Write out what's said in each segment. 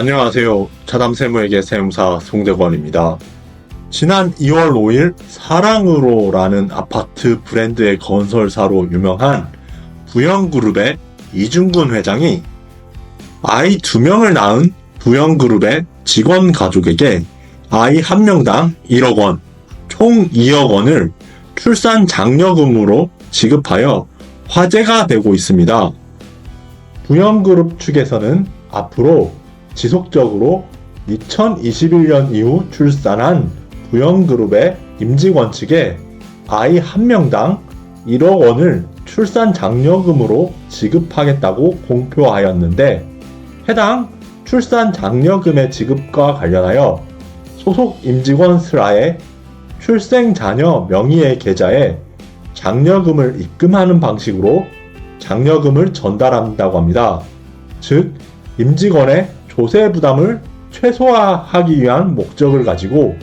안녕하세요. 자담세무에게 세무사 송대관입니다. 지난 2월 5일 사랑으로라는 아파트 브랜드의 건설사로 유명한 부영그룹의 이중근 회장이 아이 2명을 낳은 부영그룹의 직원 가족에게 아이 1명당 1억 원, 총 2억 원을 출산 장려금으로 지급하여 화제가 되고 있습니다. 부영그룹 측에서는 앞으로 지속적으로 2021년 이후 출산한 부영그룹의 임직원 측에 아이 1명당 1억 원을 출산 장려금으로 지급하겠다고 공표하였는데, 해당 출산 장려금의 지급과 관련하여 소속 임직원 슬하에 출생자녀 명의의 계좌에 장려금을 입금하는 방식으로 장려금을 전달한다고 합니다. 즉, 임직원의 조세 부담을 최소화하기 위한 목적을 가지고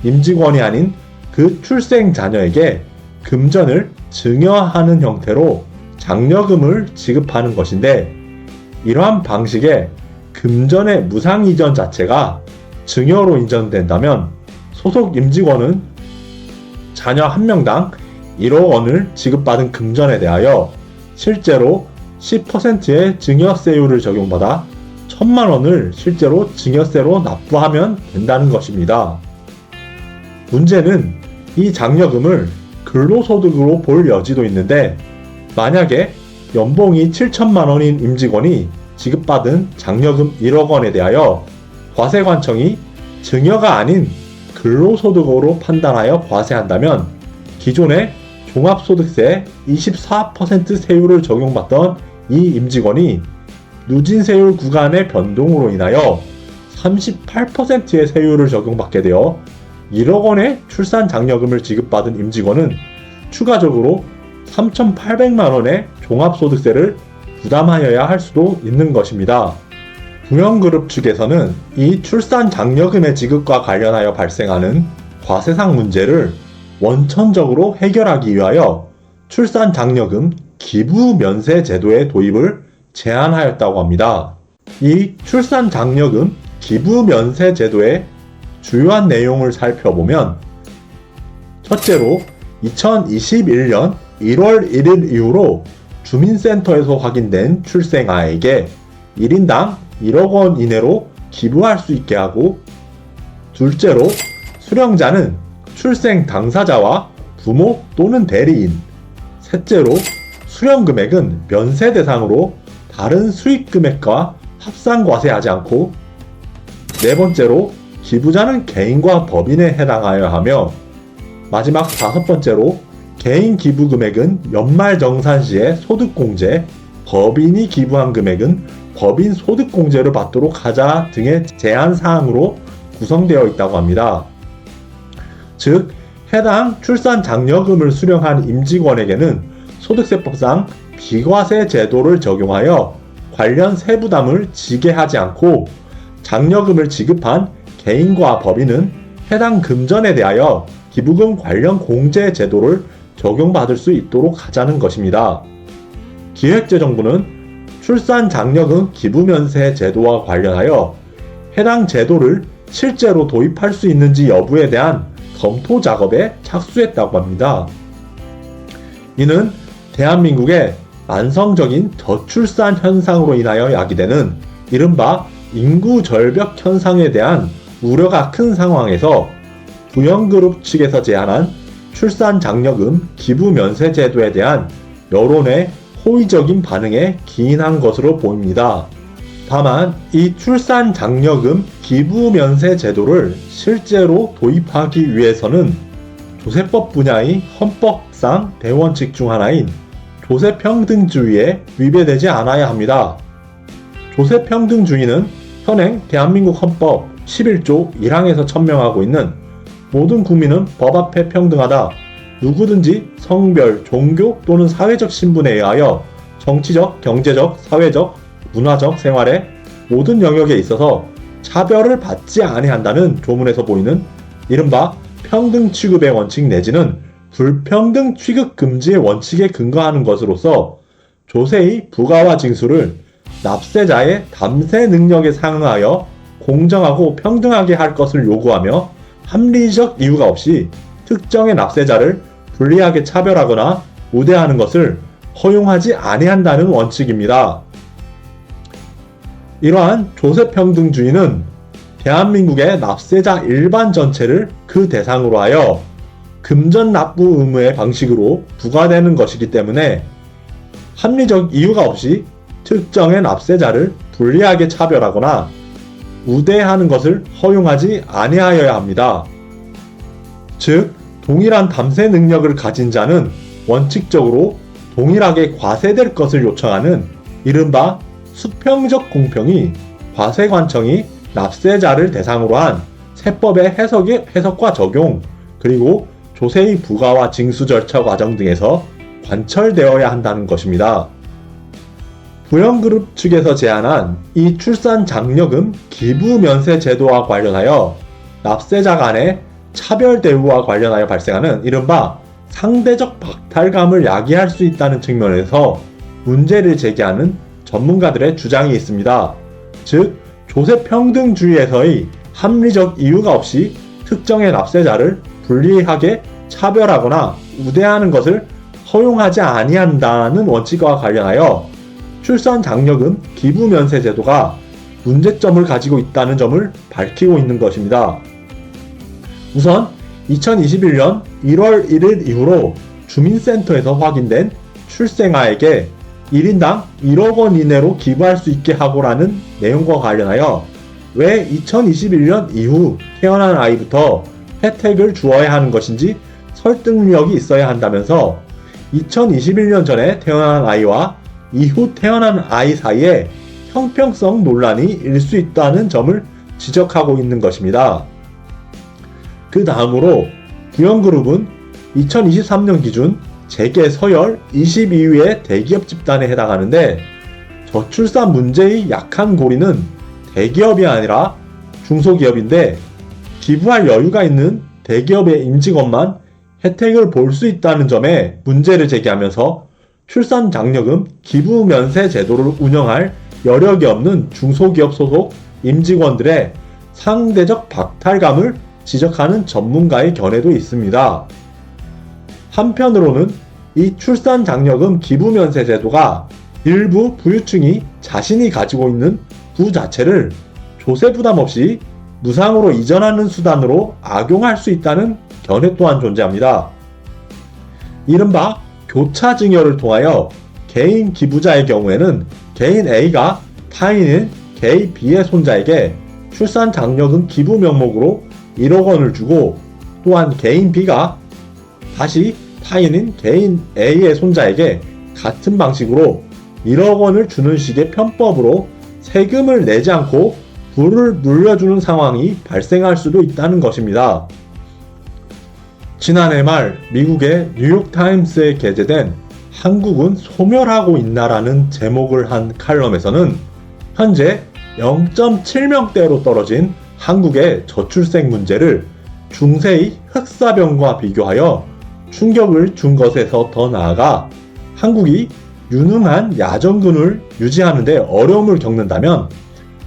임직원이 아닌 그 출생 자녀에게 금전을 증여하는 형태로 장려금을 지급하는 것인데, 이러한 방식의 금전의 무상 이전 자체가 증여로 인정된다면 소속 임직원은 자녀 1명당 1억 원을 지급받은 금전에 대하여 실제로 10%의 증여세율을 적용받아 1,000만 원을 실제로 증여세로 납부하면 된다는 것입니다. 문제는 이 장려금을 근로소득으로 볼 여지도 있는데, 만약에 연봉이 7천만 원인 임직원이 지급받은 장려금 1억 원에 대하여 과세관청이 증여가 아닌 근로소득으로 판단하여 과세한다면 기존의 종합소득세 24% 세율을 적용받던 이 임직원이 누진세율 구간의 변동으로 인하여 38%의 세율을 적용받게 되어 1억 원의 출산 장려금을 지급받은 임직원은 추가적으로 3,800만 원의 종합소득세를 부담하여야 할 수도 있는 것입니다. 부영그룹 측에서는 이 출산 장려금의 지급과 관련하여 발생하는 과세상 문제를 원천적으로 해결하기 위하여 출산 장려금 기부 면세 제도의 도입을 제안하였다고 합니다. 이 출산 장려금 기부 면세 제도의 주요한 내용을 살펴보면, 첫째로 2021년 1월 1일 이후로 주민센터에서 확인된 출생아에게 1인당 1억 원 이내로 기부할 수 있게 하고, 둘째로 수령자는 출생 당사자와 부모 또는 대리인, 셋째로 수령 금액은 면세 대상으로 다른 수익 금액과 합산 과세하지 않고, 네 번째로 기부자는 개인과 법인에 해당하여 하며, 마지막 다섯 번째로 개인 기부 금액은 연말정산 시에 소득공제, 법인이 기부한 금액은 법인 소득공제를 받도록 하자 등의 제한사항으로 구성되어 있다고 합니다. 즉, 해당 출산 장려금을 수령한 임직원에게는 소득세법상 비과세 제도를 적용하여 관련 세부담을 지게 하지 않고, 장려금을 지급한 개인과 법인은 해당 금전에 대하여 기부금 관련 공제 제도를 적용받을 수 있도록 하자는 것입니다. 기획재정부는 출산 장려금 기부 면세 제도와 관련하여 해당 제도를 실제로 도입할 수 있는지 여부에 대한 검토 작업에 착수했다고 합니다. 이는 대한민국의 만성적인 저출산 현상으로 인하여 야기되는 이른바 인구 절벽 현상에 대한 우려가 큰 상황에서 부영그룹 측에서 제안한 출산 장려금 기부 면세 제도에 대한 여론의 호의적인 반응에 기인한 것으로 보입니다. 다만 이 출산 장려금 기부 면세 제도를 실제로 도입하기 위해서는 조세법 분야의 헌법상 대원칙 중 하나인 조세평등주의에 위배되지 않아야 합니다. 조세평등주의는 현행 대한민국 헌법 11조 1항에서 천명하고 있는 모든 국민은 법 앞에 평등하다, 누구든지 성별, 종교 또는 사회적 신분에 의하여 정치적, 경제적, 사회적, 문화적 생활의 모든 영역에 있어서 차별을 받지 아니한다는 조문에서 보이는 이른바 평등 취급의 원칙 내지는 불평등 취급 금지의 원칙에 근거하는 것으로서 조세의 부과와 징수를 납세자의 담세 능력에 상응하여 공정하고 평등하게 할 것을 요구하며 합리적 이유가 없이 특정의 납세자를 불리하게 차별하거나 우대하는 것을 허용하지 아니한다는 원칙입니다. 이러한 조세평등주의는 대한민국의 납세자 일반 전체를 그 대상으로 하여 금전 납부 의무의 방식으로 부과되는 것이기 때문에 합리적 이유가 없이 특정의 납세자를 불리하게 차별하거나 우대하는 것을 허용하지 아니하여야 합니다. 즉, 동일한 담세 능력을 가진 자는 원칙적으로 동일하게 과세될 것을 요청하는 이른바 수평적 공평이 과세관청이 납세자를 대상으로 한 세법의 해석과 적용, 그리고 조세의 부과와 징수 절차 과정 등에서 관철되어야 한다는 것입니다. 부영그룹 측에서 제안한 이 출산장려금 기부면세 제도와 관련하여 납세자 간의 차별 대우와 관련하여 발생하는 이른바 상대적 박탈감을 야기할 수 있다는 측면에서 문제를 제기하는 전문가들의 주장이 있습니다. 즉, 조세평등주의에서의 합리적 이유가 없이 특정의 납세자를 불리하게 차별하거나 우대하는 것을 허용하지 아니한다는 원칙과 관련하여 출산장려금 기부면세 제도가 문제점을 가지고 있다는 점을 밝히고 있는 것입니다. 우선 2021년 1월 1일 이후로 주민센터에서 확인된 출생아에게 1인당 1억 원 이내로 기부할 수 있게 하고라는 내용과 관련하여 왜 2021년 이후 태어난 아이부터 혜택을 주어야 하는 것인지 설득력이 있어야 한다면서 2021년 전에 태어난 아이와 이후 태어난 아이 사이에 형평성 논란이 일 수 있다는 점을 지적하고 있는 것입니다. 그 다음으로 부영그룹은 2023년 기준 재계 서열 22위의 대기업 집단에 해당하는데 저출산 문제의 약한 고리는 대기업이 아니라 중소기업인데 기부할 여유가 있는 대기업의 임직원만 혜택을 볼 수 있다는 점에 문제를 제기하면서 출산장려금 기부면세 제도를 운영할 여력이 없는 중소기업 소속 임직원들의 상대적 박탈감을 지적하는 전문가의 견해도 있습니다. 한편으로는 이 출산장려금 기부면세 제도가 일부 부유층이 자신이 가지고 있는 부 자체를 조세 부담 없이 무상으로 이전하는 수단으로 악용할 수 있다는 견해 또한 존재합니다. 이른바 교차 증여를 통하여 개인 기부자의 경우에는 개인 A가 타인인 개인 B의 손자에게 출산장려금 기부 명목으로 1억 원을 주고 또한 개인 B가 다시 타인인 개인 A의 손자에게 같은 방식으로 1억 원을 주는 식의 편법으로 세금을 내지 않고 부를 물려주는 상황이 발생할 수도 있다는 것입니다. 지난해 말 미국의 뉴욕타임스에 게재된 한국은 소멸하고 있나라는 제목을 한 칼럼에서는 현재 0.7명대로 떨어진 한국의 저출생 문제를 중세의 흑사병과 비교하여 충격을 준 것에서 더 나아가 한국이 유능한 야전군을 유지하는 데 어려움을 겪는다면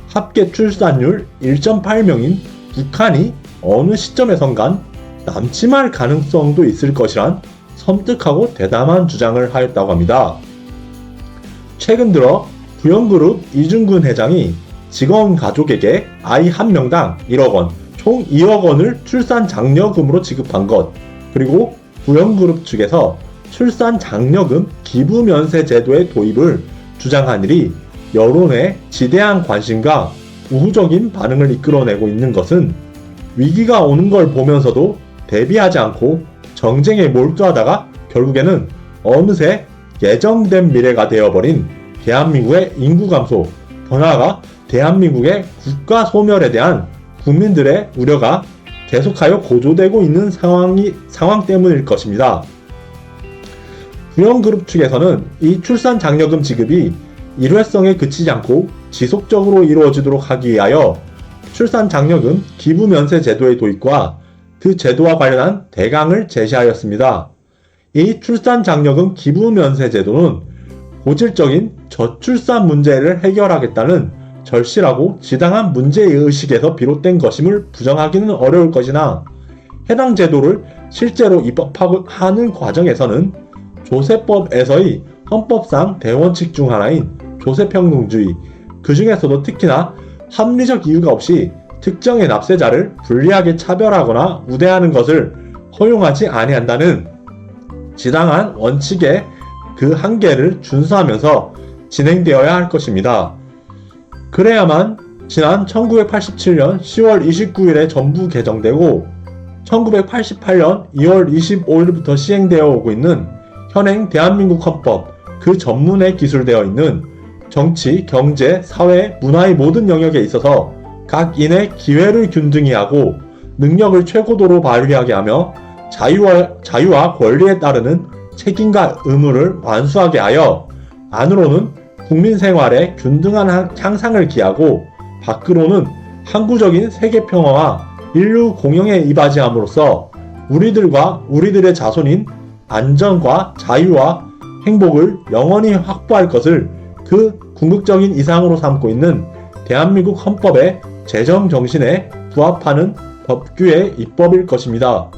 합계 출산율 1.8명인 북한이 어느 시점에선간 남침할 가능성도 있을 것이란 섬뜩하고 대담한 주장을 하였다고 합니다. 최근 들어 부영그룹 이중근 회장이 직원 가족에게 아이 한 명당 1억 원, 총 2억 원을 출산장려금으로 지급한 것, 그리고 부영그룹 측에서 출산장려금 기부면세 제도의 도입을 주장한 일이 여론에 지대한 관심과 우호적인 반응을 이끌어내고 있는 것은 위기가 오는 걸 보면서도 대비하지 않고 정쟁에 몰두하다가 결국에는 어느새 예정된 미래가 되어버린 대한민국의 인구 감소, 더 나아가 대한민국의 국가 소멸에 대한 국민들의 우려가 계속하여 고조되고 있는 상황 때문일 것입니다. 부영그룹 측에서는 이 출산장려금 지급이 일회성에 그치지 않고 지속적으로 이루어지도록 하기 위하여 출산장려금 기부면세 제도의 도입과 그 제도와 관련한 대강을 제시하였습니다. 이 출산장려금 기부면세 제도는 고질적인 저출산 문제를 해결하겠다는 절실하고 지당한 문제의식에서 비롯된 것임을 부정하기는 어려울 것이나 해당 제도를 실제로 입법하는 과정에서는 조세법에서의 헌법상 대원칙 중 하나인 조세평등주의, 그 중에서도 특히나 합리적 이유가 없이 특정의 납세자를 불리하게 차별하거나 우대하는 것을 허용하지 아니한다는 지당한 원칙의 그 한계를 준수하면서 진행되어야 할 것입니다. 그래야만 지난 1987년 10월 29일에 전부 개정되고 1988년 2월 25일부터 시행되어 오고 있는 현행 대한민국 헌법 그 전문에 기술되어 있는 정치, 경제, 사회, 문화의 모든 영역에 있어서 각 인의 기회를 균등히 하고 능력을 최고도로 발휘하게 하며 자유와 권리에 따르는 책임과 의무를 완수하게 하여 안으로는 국민 생활에 균등한 향상을 기하고 밖으로는 항구적인 세계 평화와 인류 공영에 이바지함으로써 우리들과 우리들의 자손인 안전과 자유와 행복을 영원히 확보할 것을 그 궁극적인 이상으로 삼고 있는 대한민국 헌법의 제정 정신에 부합하는 법규의 입법일 것입니다.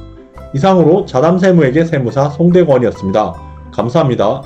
이상으로 자담세무에게 세무사 송대권이었습니다. 감사합니다.